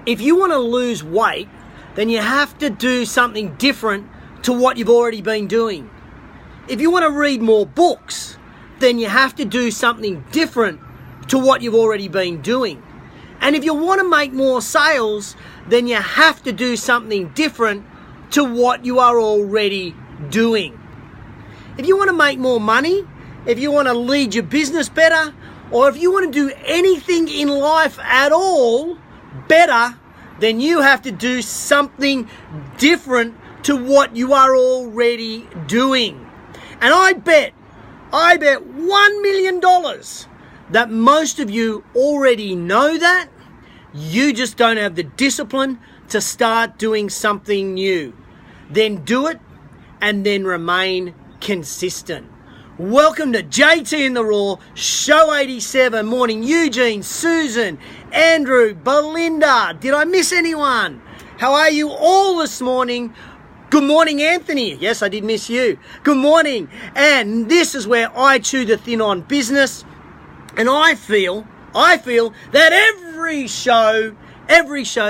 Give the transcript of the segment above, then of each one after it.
If you want to lose weight, then you have to do something different to what you've already been doing. If you want to read more books, then you have to do something different to what you've already been doing. And if you want to make more sales, then you have to do something different to what you are already doing. If you want to make more money, if you want to lead your business better, or if you want to do anything in life at all better, then you have to do something different to what you are already doing. And I bet $1 million that most of you already know that. You just don't have the discipline to start doing something new. Then do it and then remain consistent. Welcome to JT in the Raw, show 87. Morning, Eugene, Susan, Andrew, Belinda. Did I miss anyone? How are you all this morning? Good morning, Anthony. Yes, I did miss you. Good morning. And this is where I chew the thin on business. And I feel that every show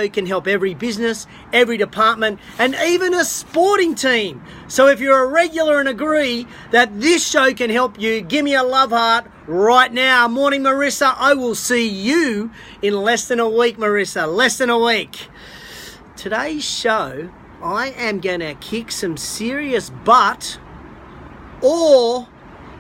can help every business, every department, and even a sporting team. So if you're a regular and agree that this show can help you, give me a love heart right now. Morning, Marissa. I will see you in less than a week, Marissa. Less than a week. Today's show, I am going to kick some serious butt, or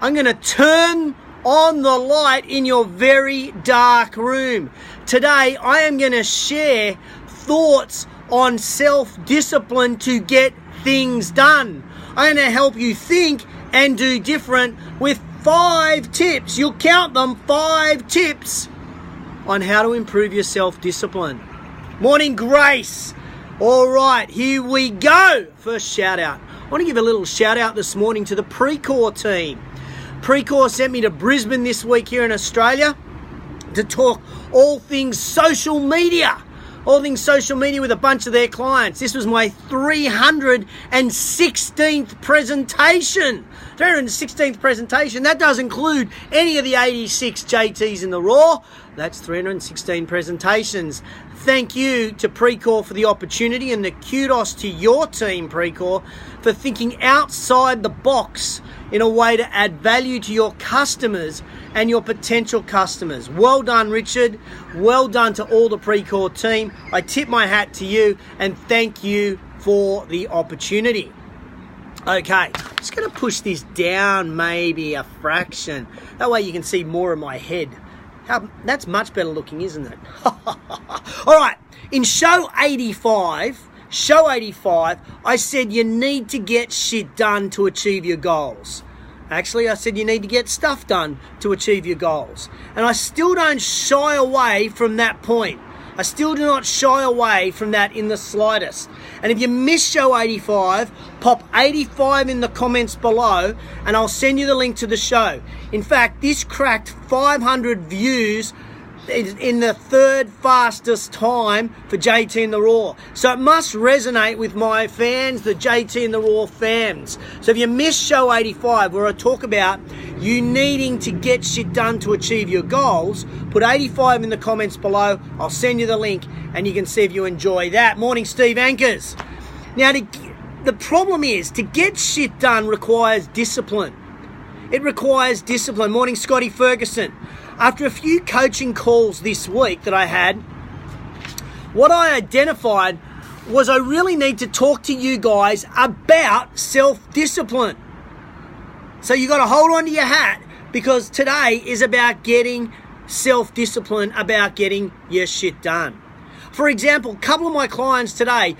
I'm going to turn on the light in your very dark room. Today, I am going to share thoughts on self-discipline to get things done. I'm going to help you think and do different with 5 tips. You'll count them, 5 tips on how to improve your self-discipline. Morning, Grace. All right, here we go. First shout out. I want to give a little shout out this morning to the Precor team. Precor sent me to Brisbane this week here in Australia to talk all things social media with a bunch of their clients. This was my 316th presentation. 316th presentation. That does include any of the 86 JTs in the Raw. That's 316 presentations. Thank you to Precor for the opportunity, and the kudos to your team, Precor, for thinking outside the box in a way to add value to your customers and your potential customers. Well done, Richard. Well done to all the Precor team. I tip my hat to you and thank you for the opportunity. Okay, just going to push this down maybe a fraction. That way you can see more of my head. That's much better looking, isn't it? All right, in show 85, I said you need to get shit done to achieve your goals. Actually, I said you need to get stuff done to achieve your goals. And I still don't shy away from that point. I still do not shy away from that in the slightest. And if you missed show 85, pop 85 in the comments below and I'll send you the link to the show. In fact, this cracked 500 views in the 3rd fastest time for JT in the Raw. So it must resonate with my fans, the JT in the Raw fans. So if you missed show 85, where I talk about you needing to get shit done to achieve your goals, put 85 in the comments below. I'll send you the link and you can see if you enjoy that. Morning, Steve Anchors. Now, the problem is, to get shit done requires discipline. It requires discipline. Morning, Scotty Ferguson. After a few coaching calls this week that I had, what I identified was I really need to talk to you guys about self-discipline. So you got to hold on to your hat, because today is about getting self-discipline, about getting your shit done. For example, a couple of my clients today,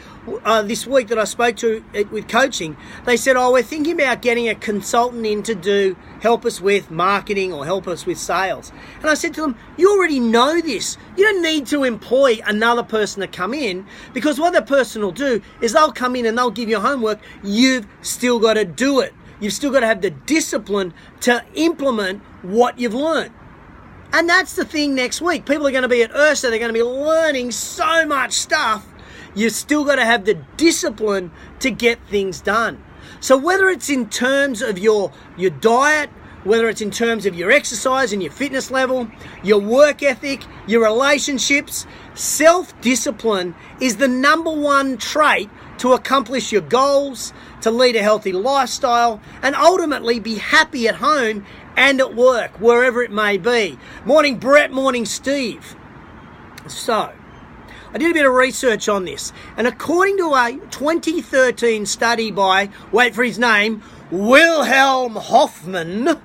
this week that I spoke to with coaching, they said, we're thinking about getting a consultant in to help us with marketing or help us with sales. And I said to them, you already know this. You don't need to employ another person to come in, because what that person will do is they'll come in and they'll give you homework. You've still got to do it. You've still got to have the discipline to implement what you've learned. And that's the thing next week. People are going to be at Ursa. They're going to be learning so much stuff. You've still got to have the discipline to get things done. So whether it's in terms of your diet, whether it's in terms of your exercise and your fitness level, your work ethic, your relationships. Self-discipline is the number one trait to accomplish your goals, to lead a healthy lifestyle, and ultimately be happy at home and at work, wherever it may be. Morning, Brett. Morning, Steve. So, I did a bit of research on this, and according to a 2013 study by, wait for his name, Wilhelm Hoffman,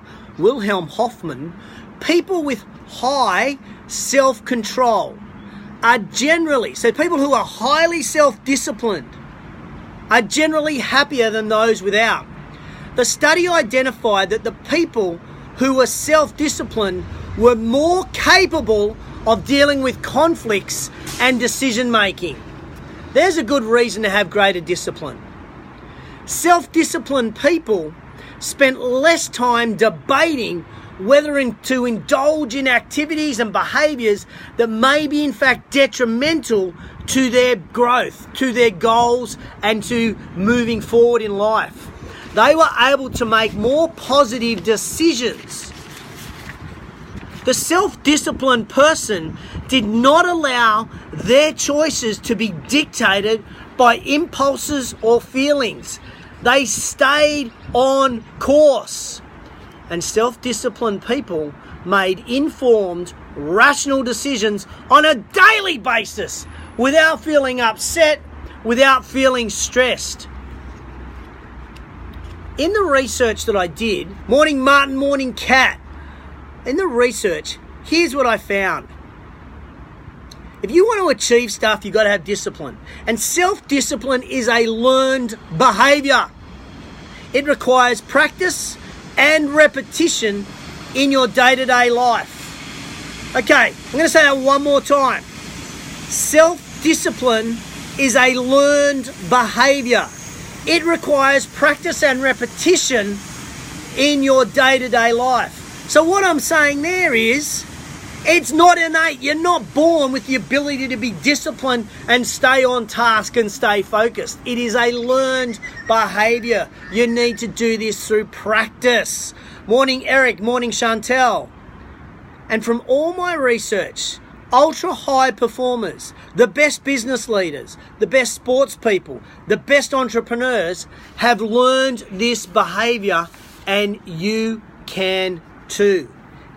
people with high self-control are generally, so people who are highly self-disciplined are generally happier than those without. The study identified that the people who were self-disciplined were more capable of dealing with conflicts and decision-making. There's a good reason to have greater discipline. Self-disciplined people spent less time debating whether to indulge in activities and behaviours that may be in fact detrimental to their growth, to their goals, and to moving forward in life. They were able to make more positive decisions. The self-disciplined person did not allow their choices to be dictated by impulses or feelings. They stayed on course. And self-disciplined people made informed, rational decisions on a daily basis without feeling upset, without feeling stressed. In the research that I did, morning Martin, morning Cat, in the research, here's what I found. If you want to achieve stuff, you've got to have discipline. And self-discipline is a learned behavior. It requires practice and repetition in your day-to-day life. Okay, I'm going to say that one more time. Self-discipline is a learned behavior. It requires practice and repetition in your day-to-day life. So what I'm saying there is, it's not innate. You're not born with the ability to be disciplined and stay on task and stay focused. It is a learned behavior. You need to do this through practice. Morning, Eric. Morning, Chantel. And from all my research, ultra high performers, the best business leaders, the best sports people, the best entrepreneurs have learned this behavior, and you can too.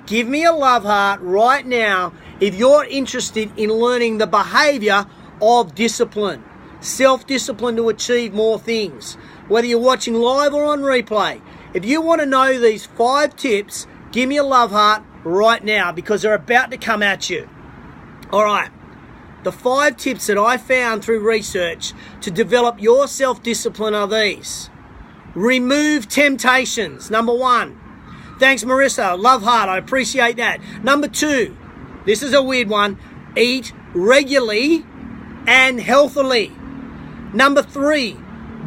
Give me a love heart right now if you're interested in learning the behavior of discipline, self-discipline to achieve more things. Whether you're watching live or on replay, if you want to know these 5 tips, give me a love heart right now because they're about to come at you. All right, the 5 tips that I found through research to develop your self-discipline are these. Remove temptations, number 1. Thanks, Marissa. Love heart. I appreciate that. Number 2, this is a weird one. Eat regularly and healthily. Number 3,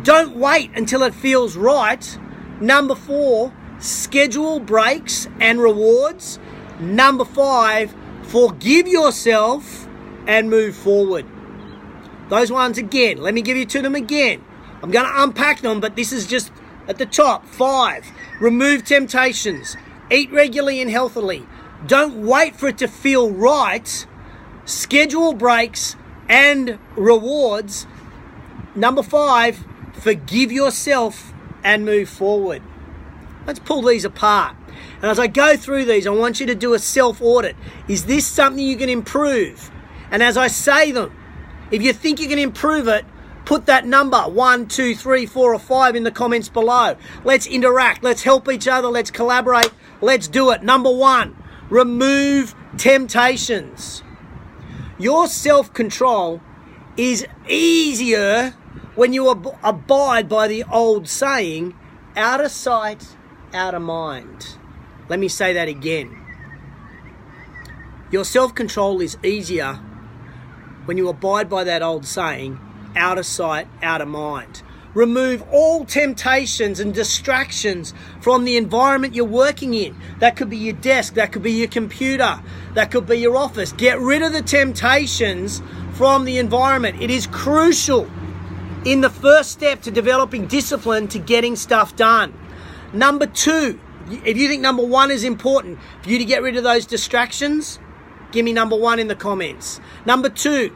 don't wait until it feels right. Number 4, schedule breaks and rewards. Number 5, forgive yourself and move forward. Those ones again. Let me give you to them again. I'm going to unpack them, but this is just at the top. 5, remove temptations. Eat regularly and healthily. Don't wait for it to feel right. Schedule breaks and rewards. Number 5, forgive yourself and move forward. Let's pull these apart. And as I go through these, I want you to do a self-audit. Is this something you can improve? And as I say them, if you think you can improve it, put that number 1, 2, 3, 4, or 5 in the comments below. Let's interact. Let's help each other. Let's collaborate. Let's do it. Number 1, remove temptations. Your self-control is easier when you abide by the old saying, out of sight, out of mind. Let me say that again. Your self-control is easier when you abide by that old saying, out of sight, out of mind. Remove all temptations and distractions from the environment you're working in. That could be your desk, that could be your computer, that could be your office. Get rid of the temptations from the environment. It is crucial in the first step to developing discipline to getting stuff done. Number 2, If you think number 1 is important for you to get rid of those distractions, give me number 1 in the comments. Number 2,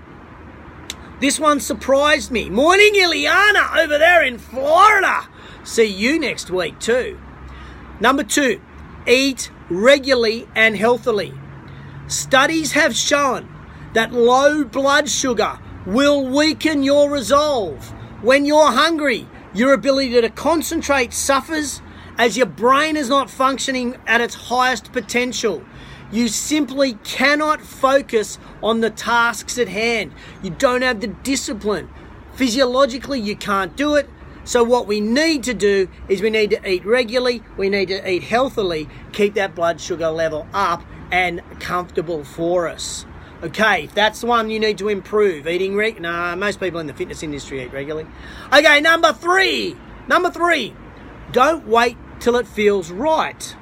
this one surprised me. Morning, Ileana, over there in Florida. See you next week too. Number 2, eat regularly and healthily. Studies have shown that low blood sugar will weaken your resolve. When you're hungry, your ability to concentrate suffers as your brain is not functioning at its highest potential. You simply cannot focus on the tasks at hand. You don't have the discipline. Physiologically, you can't do it. So what we need to do is we need to eat regularly, we need to eat healthily, keep that blood sugar level up and comfortable for us. Okay, if that's the one you need to improve, most people in the fitness industry eat regularly. Okay, number three, don't wait till it feels right.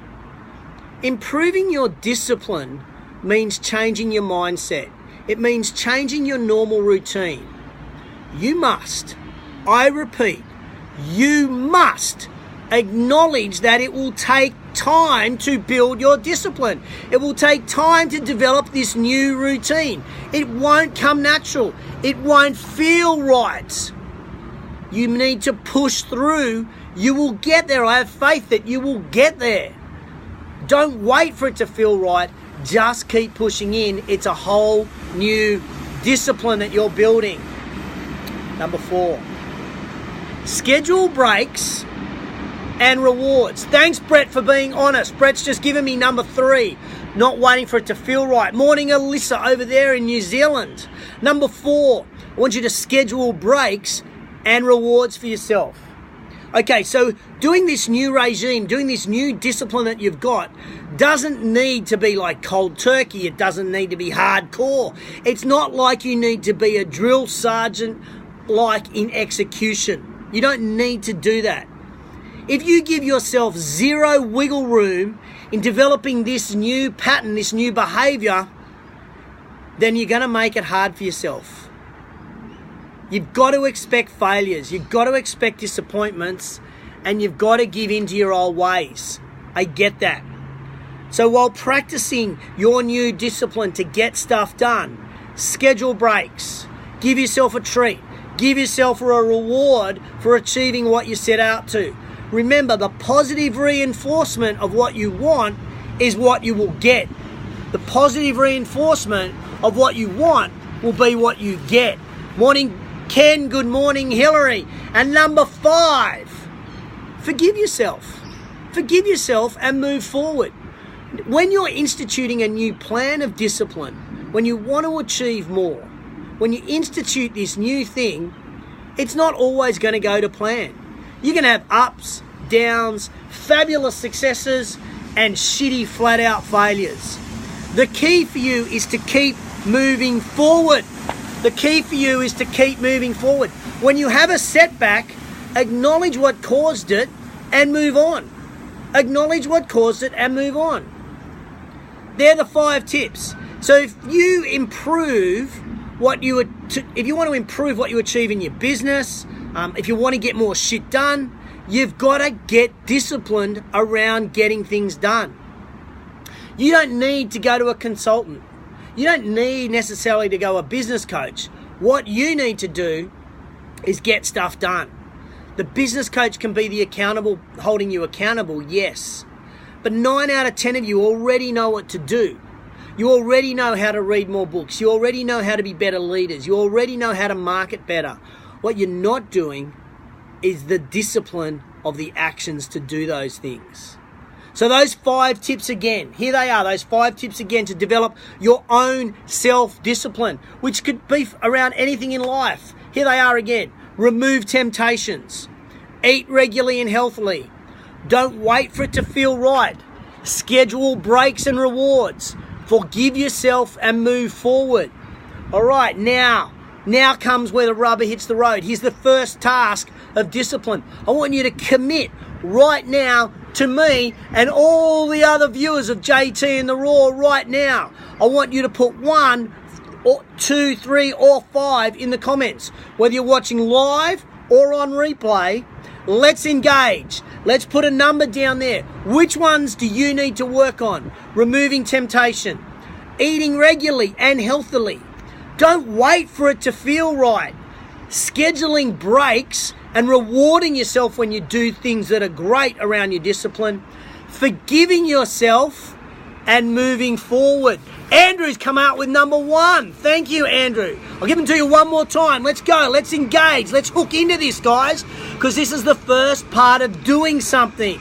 Improving your discipline means changing your mindset. It means changing your normal routine. You must, I repeat, you must acknowledge that it will take time to build your discipline. It will take time to develop this new routine. It won't come natural. It won't feel right. You need to push through. You will get there. I have faith that you will get there. Don't wait for it to feel right. Just keep pushing in. It's a whole new discipline that you're building. Number 4, schedule breaks and rewards. Thanks, Brett, for being honest. Brett's just given me number 3, not waiting for it to feel right. Morning, Alyssa, over there in New Zealand. Number 4, I want you to schedule breaks and rewards for yourself. Okay, so doing this new regime, doing this new discipline that you've got doesn't need to be like cold turkey. It doesn't need to be hardcore. It's not like you need to be a drill sergeant like in execution. You don't need to do that. If you give yourself zero wiggle room in developing this new pattern, this new behavior, then you're going to make it hard for yourself. You've got to expect failures. You've got to expect disappointments, and you've got to give in to your old ways. I get that. So while practicing your new discipline to get stuff done, schedule breaks, give yourself a treat, give yourself a reward for achieving what you set out to. Remember, the positive reinforcement of what you want is what you will get. The positive reinforcement of what you want will be what you get. Morning, Ken. Good morning, Hillary. And number 5, forgive yourself. Forgive yourself and move forward. When you're instituting a new plan of discipline, when you want to achieve more, when you institute this new thing, it's not always going to go to plan. You're going to have ups, downs, fabulous successes, and shitty flat-out failures. The key for you is to keep moving forward. The key for you is to keep moving forward. When you have a setback, acknowledge what caused it and move on. Acknowledge what caused it and move on. They're the 5 tips. So if you improve if you want to improve what you achieve in your business, if you want to get more shit done, you've got to get disciplined around getting things done. You don't need to go to a consultant. You don't need necessarily to go a business coach. What you need to do is get stuff done. The business coach can be the holding you accountable, yes. But 9 out of 10 of you already know what to do. You already know how to read more books. You already know how to be better leaders. You already know how to market better. What you're not doing is the discipline of the actions to do those things. So those 5 tips again, here they are, those 5 tips again to develop your own self-discipline, which could be around anything in life. Here they are again. Remove temptations. Eat regularly and healthily. Don't wait for it to feel right. Schedule breaks and rewards. Forgive yourself and move forward. All right, now comes where the rubber hits the road. Here's the first task of discipline. I want you to commit right now to me and all the other viewers of JT and the Raw right now. I want you to put 1 or 2, 3 or 5 in the comments. Whether you're watching live or on replay, Let's engage. Let's put a number down there. Which ones do you need to work on? Removing temptation, eating regularly and healthily. Don't wait for it to feel right. Scheduling breaks and rewarding yourself when you do things that are great around your discipline. Forgiving yourself and moving forward. Andrew's come out with number 1. Thank you, Andrew. I'll give them to you one more time. Let's go. Let's engage. Let's hook into this, guys, because this is the first part of doing something.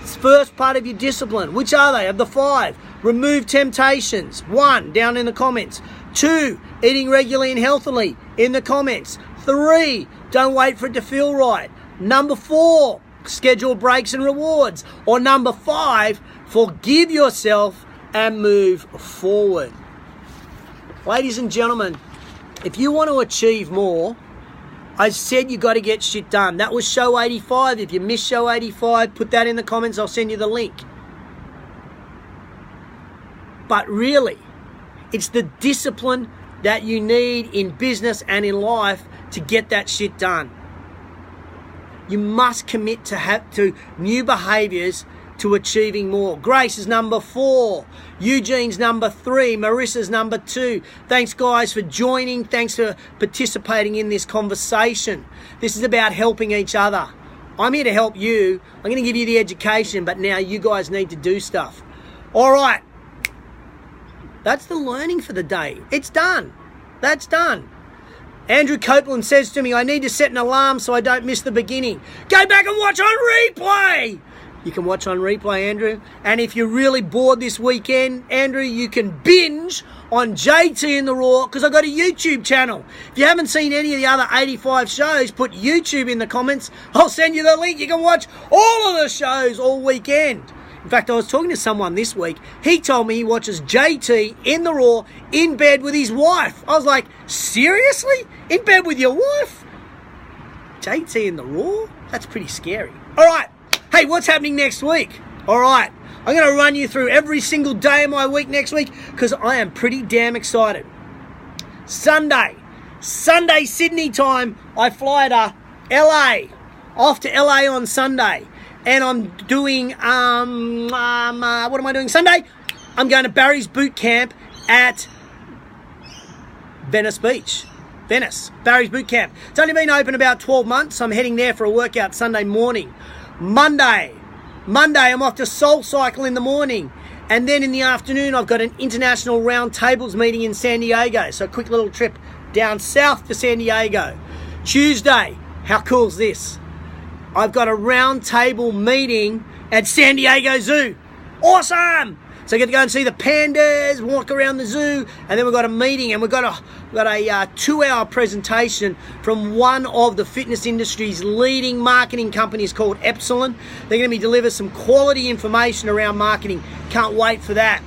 It's the first part of your discipline. Which are they? Of the 5. Remove temptations. 1, down in the comments. 2, eating regularly and healthily, in the comments. 3, don't wait for it to feel right. Number 4, schedule breaks and rewards. Or number 5, forgive yourself and move forward. Ladies and gentlemen, if you want to achieve more, I said you got to get shit done. That was show 85. If you missed show 85, put that in the comments. I'll send you the link. But really, it's the discipline that you need in business and in life to get that shit done. You must commit to new behaviors to achieving more. Grace is number 4. Eugene's number 3. Marissa's number 2. Thanks, guys, for joining. Thanks for participating in this conversation. This is about helping each other. I'm here to help you. I'm going to give you the education, but now you guys need to do stuff. All right. That's the learning for the day. It's done. That's done. Andrew Copeland says to me, I need to set an alarm so I don't miss the beginning. Go back and watch on replay. You can watch on replay, Andrew. And if you're really bored this weekend, Andrew, you can binge on JT in the Raw, because I've got a YouTube channel. If you haven't seen any of the other 85 shows, put YouTube in the comments. I'll send you the link. You can watch all of the shows all weekend. In fact, I was talking to someone this week. He told me he watches JT in the Raw in bed with his wife. I was like, seriously? In bed with your wife? JT in the Raw? That's pretty scary. All right. Hey, what's happening next week? All right. I'm going to run you through every single day of my week next week because I am pretty damn excited. Sunday, Sydney time, I fly to LA. Off to LA on Sunday. And I'm doing, what am I doing Sunday? I'm going to Barry's boot camp at Venice Beach. Barry's boot camp. It's only been open about 12 months. I'm heading there for a workout Sunday morning. Monday, I'm off to Soul Cycle in the morning. And then in the afternoon, I've got an international round tables meeting in San Diego. So a quick little trip down south to San Diego. Tuesday, how cool is this? I've got a round table meeting at San Diego Zoo. Awesome! So I get to go and see the pandas, walk around the zoo, and then we've got a meeting, and we've got a 2-hour presentation from one of the fitness industry's leading marketing companies called Epsilon. They're going to be delivering some quality information around marketing. Can't wait for that.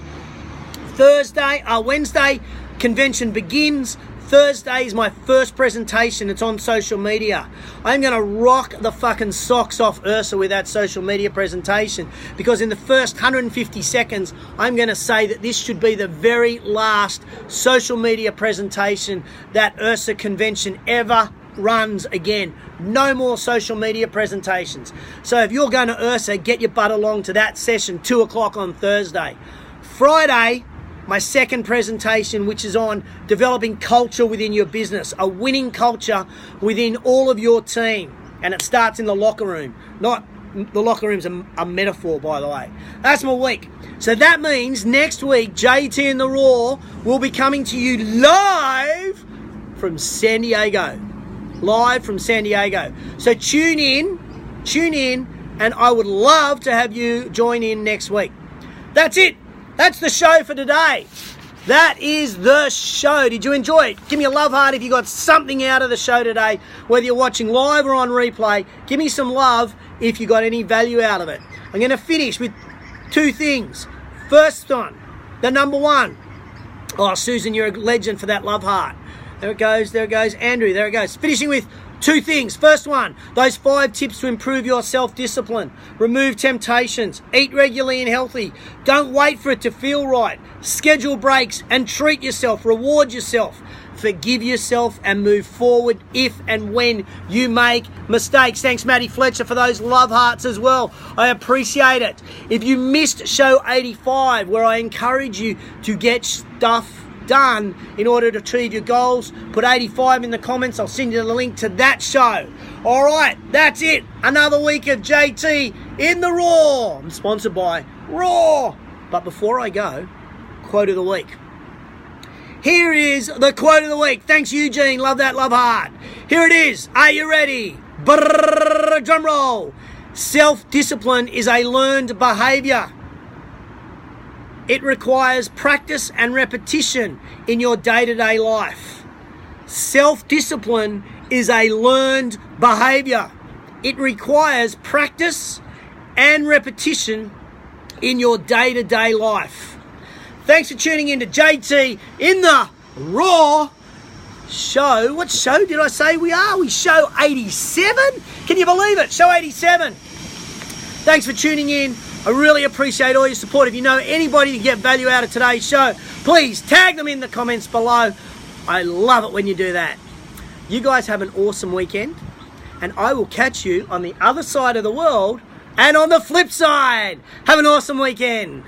Wednesday, convention begins. Thursday is my first presentation. It's on social media. I'm going to rock the fucking socks off Ursa with that social media presentation, because in the first 150 seconds, I'm going to say that this should be the very last social media presentation that Ursa convention ever runs again. No more social media presentations. So if you're going to Ursa, get your butt along to that session, 2 o'clock on Thursday. Friday, my second presentation, which is on developing culture within your business, a winning culture within all of your team. And it starts in the locker room. Not the locker room's a metaphor, by the way. That's my week. So that means next week, JT and the Raw will be coming to you live from San Diego. So tune in, and I would love to have you join in next week. That's it. That's the show for today. That is the show. Did you enjoy it? Give me a love heart if you got something out of the show today, whether you're watching live or on replay. Give me some love if you got any value out of it. I'm going to finish with 2 things. First one, the number 1. Oh, Susan, you're a legend for that love heart. There it goes. Andrew, there it goes. Finishing with 2 things. First one, those 5 tips to improve your self-discipline. Remove temptations. Eat regularly and healthy. Don't wait for it to feel right. Schedule breaks and treat yourself. Reward yourself. forgive yourself and move forward if and when you make mistakes. Thanks, Matty Fletcher, for those love hearts as well. I appreciate it. If you missed show 85, where I encourage you to get stuff done in order to achieve your goals, put 85 in the comments. I'll send you the link to that show. All right, that's it. Another week of JT in the Raw. I'm sponsored by Raw. But before I go, quote of the week. Here is the quote of the week. Thanks, Eugene. Love that, love heart. Here it is. Are you ready? Brrr, drum roll. Self-discipline is a learned behaviour. It requires practice and repetition in your day-to-day life. Self-discipline is a learned behaviour. It requires practice and repetition in your day-to-day life. Thanks for tuning in to JT in the Raw show. What show did I say we are? We show 87? Can you believe it? Show 87. Thanks for tuning in. I really appreciate all your support. If you know anybody to get value out of today's show, please tag them in the comments below. I love it when you do that. You guys have an awesome weekend, and I will catch you on the other side of the world and on the flip side. Have an awesome weekend.